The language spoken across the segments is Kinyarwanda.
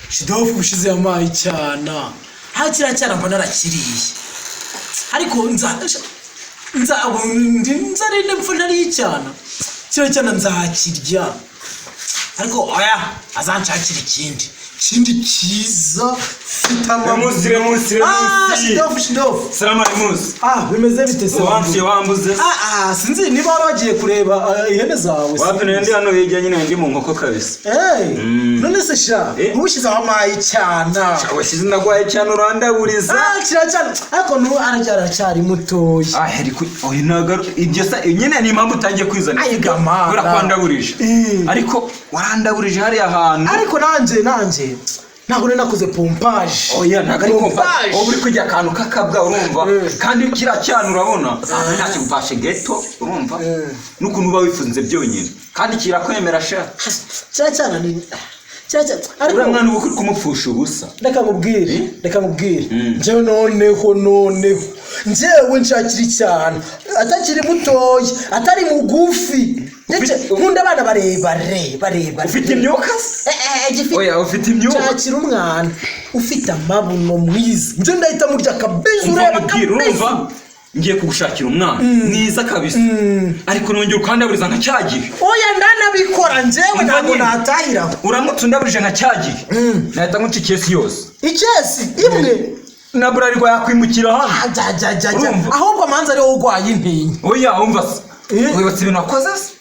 Shidofu ushize amayi cyana hakira cyana mbona arakiriye ariko nzarinde mfu ntari cyana kira cyana nzakirya ariko oya azanshakira ikindi cyiza Musire. Shidofu. Salama Musi. Bimeze bite se? Wambuze. Sinzi niba wagiye kureba ihene zawe. Wapi ndi hano hirya nyine ndi mu nkoko kabisa. None se sha, ubushize amayi cyana. Washyize ndagwaye cyane urandaburiza. Kira cyane. Ariko no aracyari mutoya. Ariko nagaru ibyo sa nyine ni impamvu utangiye kwizana. Ayigama. Urakwandaburije. Ariko warandaburije hari ahantu. Ariko nanje ntabwo nakoze pompage. Oya ntago ari pompage. Uri kujya akantu kakabwa urumva kandi kira cyane urabona ntacyo mfashe ghetto urumva nukuntu uba wifunze byonyine kandi kirakwemera sha cyane ni ariko mwana ubu kuri kumupfusha ubusa reka mubwire njyewe noneho njyewe nshakira cyane atakiri mutoya atari mugufi nkunda abana barebare ufite imyuka oya ufite imyuka nshakira umwana ufite amabuno mwiza njye ndahita murya kabisa ureba kabisa ngiye kugushakira umwana mwiza kabisa ariko nongera ukandaburiza nka cyagihe oya ndanabikora njyewe ntabwo natahira uramutse undaburije nka cyagihe nahita nkuca ikesi yose imwe na burarirwa yakwimukira hano ahubwo manza ari wowe urwaye intinya oya umva se wibatse ibintu wakoze se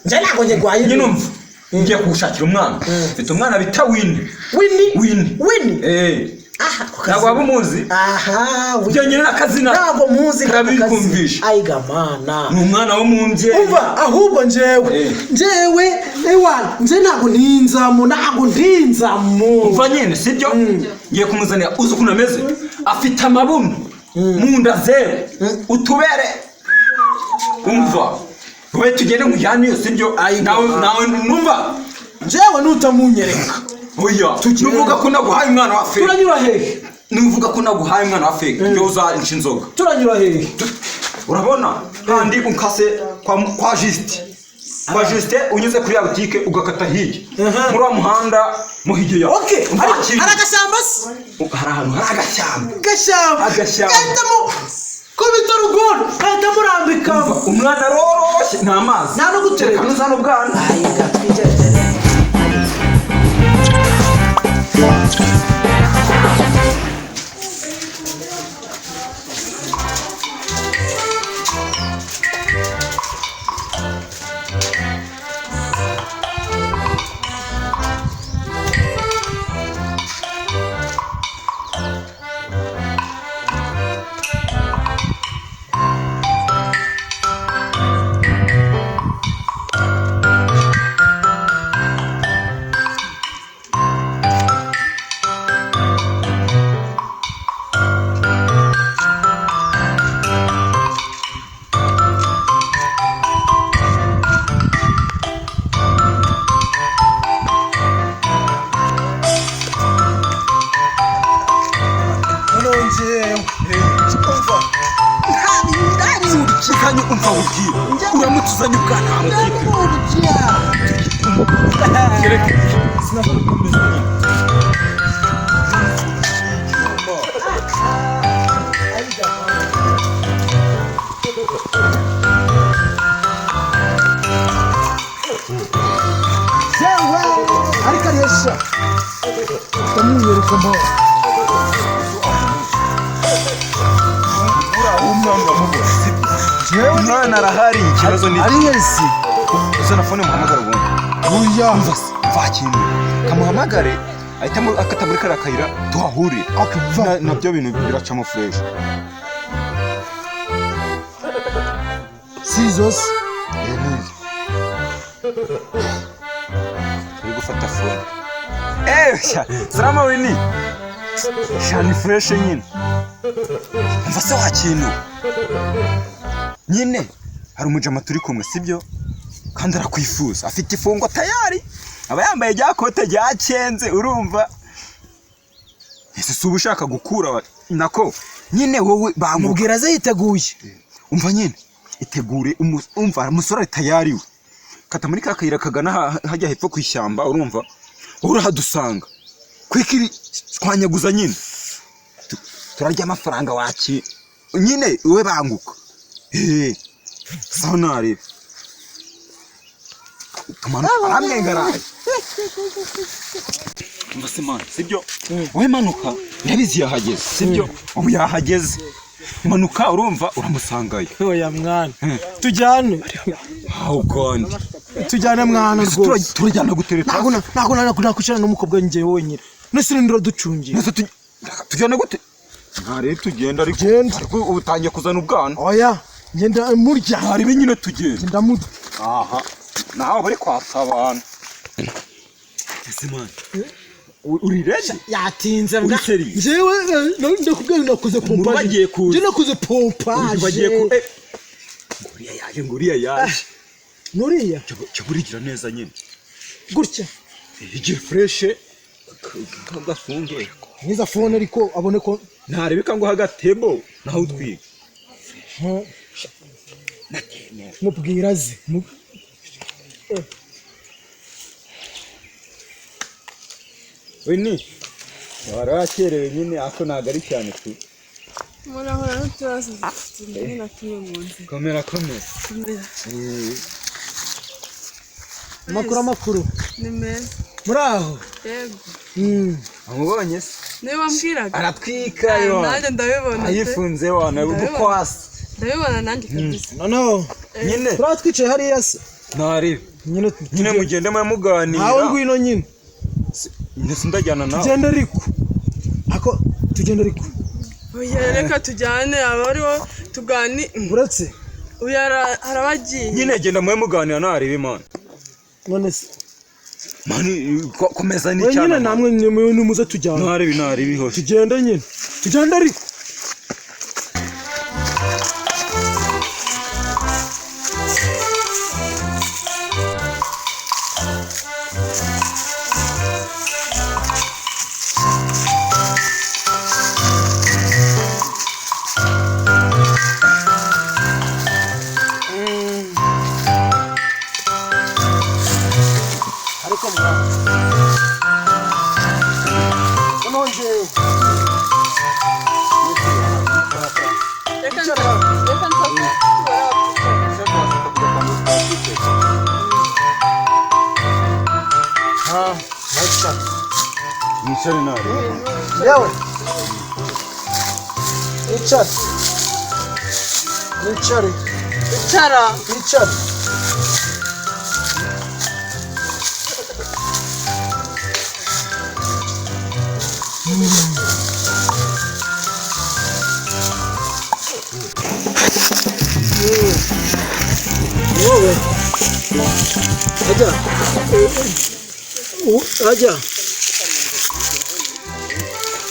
njye ntabwo ngirwaye intinya numva ngiye kugushakira umwana mfite umwana bita Winnie ntabwo waba umuzi byonyine n'akazina ntabwo muzi karabikumvisha ayigamana ni umwana wo mu mbyeyi umva ahubwo njyewe njye ntabwo ndinzamu umva nyine sibyo ngiye kumuzanira uzi ukuntu ameze afite amabuno mu nda zero utubere umva wowe tugende mujyane iyo sibyo nawe numva njyewe nutamunyereka oya nuvuga ko naguhaye umwana wa fake turanyura hehe nuvuga ko naguhaye umwana wa fake ndio uzarinca inzoga turanyura hehe urabona kandi unkase kwa Juste unyuze kuri ya boutique ugakata hirya muri wa muhanda muhige ya aragashyamba se hari ahantu hari agashyamba gatamo ko bitarugora ahita murambika umwana roroshye nta mazi nta no gutereka nza no bwana umva ubwira uramutse uzanye ubwana ariko ariyesha ndamwiyereka mbaho umwana arahari ikibazo ni ari hesi usa na phone muhamagara ubundi oya mva kintu kamuhamagare ahitamo akata muri kara kayira tuhahurire nabyo bintu biracamo fresh sizos uri gufata phone salama Winnie shani fresh nyine mva se wa kintu nyine hari umujama turi kumwe sibyo kandi arakwifuza afite ifungo tayari aba yambaye rya kote ryacenze urumva ese suba ushaka gukura nako nyine wowe bamubwira ze yiteguye umva nyine itegure umusore tayari we kata muri kakayira kagana hajya hepfo ku ishyamba urumva urahadusanga kwikiri twanyaguza nyine turarya amafaranga waki nyine we banguka sawa nari tumanuka hamwe ngaraye mbase man sibyo we manuka ndabizi yahageze sibyo ubu yahageze manuka urumva uramusangaye oya mwana tujyane aho kandi tujyane mwana rwose turajyana gutereta nako nakushana n'umukobwa njye wenyine nese ndiro ducungiye nese tujyana gute ntare tugenda ariko ubutangiye kuzana ubwana oya ngenda murya hari binyine tugenda ndamurya aha naho bari kwasabana ese man uri ready yatinze mbwa jewe ndakubwira nakuze pompaje je nakuze pompaje bagiye ku nguriya yaje nuriya cyo burigira neza nyine gutya igihe fresh gafunge niza phone ariko abone ko ntarebeka ngo hagatebo naho utwiga mubwira ze Wini warakerewe nyine ako nagari cyane tu murahora n'utubazo dufite na tumwe mu nzira kamera makuru ni meza muraho yego amubonye se niba wambwiraga aratwika yo nanjye ndabibona ayifunze wana ubukwasi ndabibona nanjye kabisa no nyine turatwicaye hariya se ntari nyine mugende muganira aho ngwino nyine ndajyana nawe tugende ariko ako tugende ariko oya reka tujyane abariho tugani uretse uya arabagiye nyine genda muganira nari bimana none se mani komeza ni cyane nyine namwe nimuze tujyana nari biho tugende nyine tugende ariko Nichari nari yawe icara wowe ajya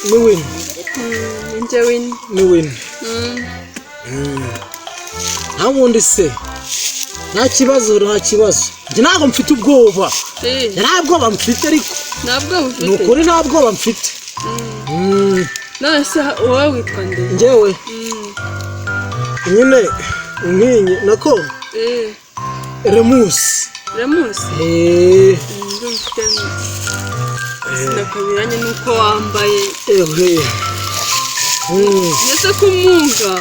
ni win njye win ni win nta wundi se nta kibazo njye ntabwo mfite ubwoba nta bwoba mfite ariko ntabwo bufite ni ukuri nta bwoba mfite none se wowe witwa nde njyewe nyine nk'inyi nako remusi sinakabiranye nuko wambaye ndetse kumunga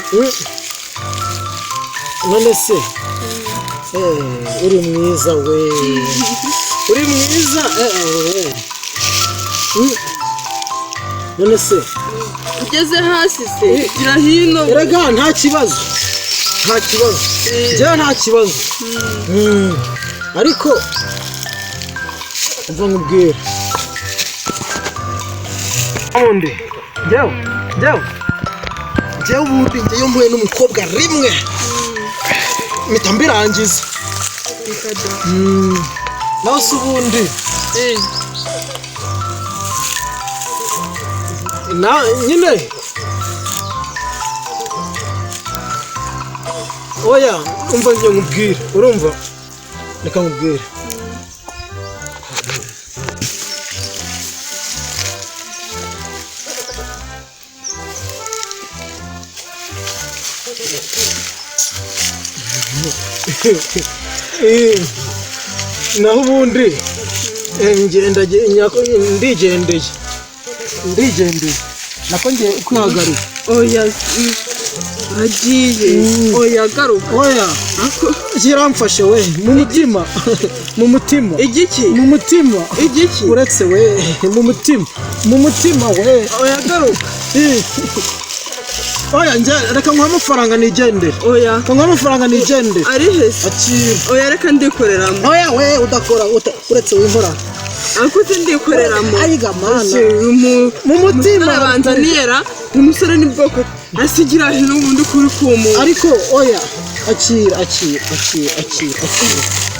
none se uri mwiza we uri mwiza none se ugeze hasi se gira hino erega nta kibazo njyewe nta kibazo ariko umva nkubwira ubundi njyewe ubundi njyewe mpuye n'umukobwa rimwe mpita mbirangiza nawe se ubundi nyine oya umva njye nkubwire urumva reka nkubwire naho ubundi ndigendeye nako ngiye kwihagaruka. oya agiye oya garuka oya kiramfashe we mu mutima igiki mu mutima igiki uretse we mu mutima we oya garuka oya njye reka nguhe amafaranga nigendere. oya nguhe amafaranga nigendere. ari hese akira oya reka ndikoreramo. oya we udakora uretse w'inkora ariko sindikoreramo. ayiga mana mu mutima banza niyera umusore ni bwoko asigira hino ubundi kuri kumu. ariko oya akira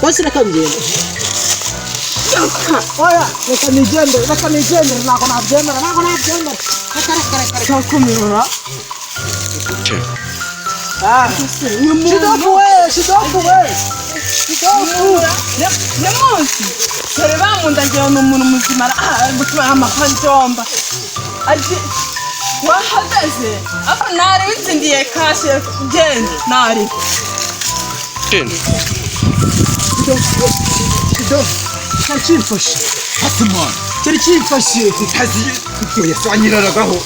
basi reka ngende. oya reka nigendere ntabwo nabyemera kakumirora shidofu nemunsi dore bamundagira ni umuntu muzima gutwara amafanjomba aji wahagaze ako nari witsindiye kashe genda nari shidofu cyari kimfashe Hatimana cyari kimfashe utazi yasanyiraragaho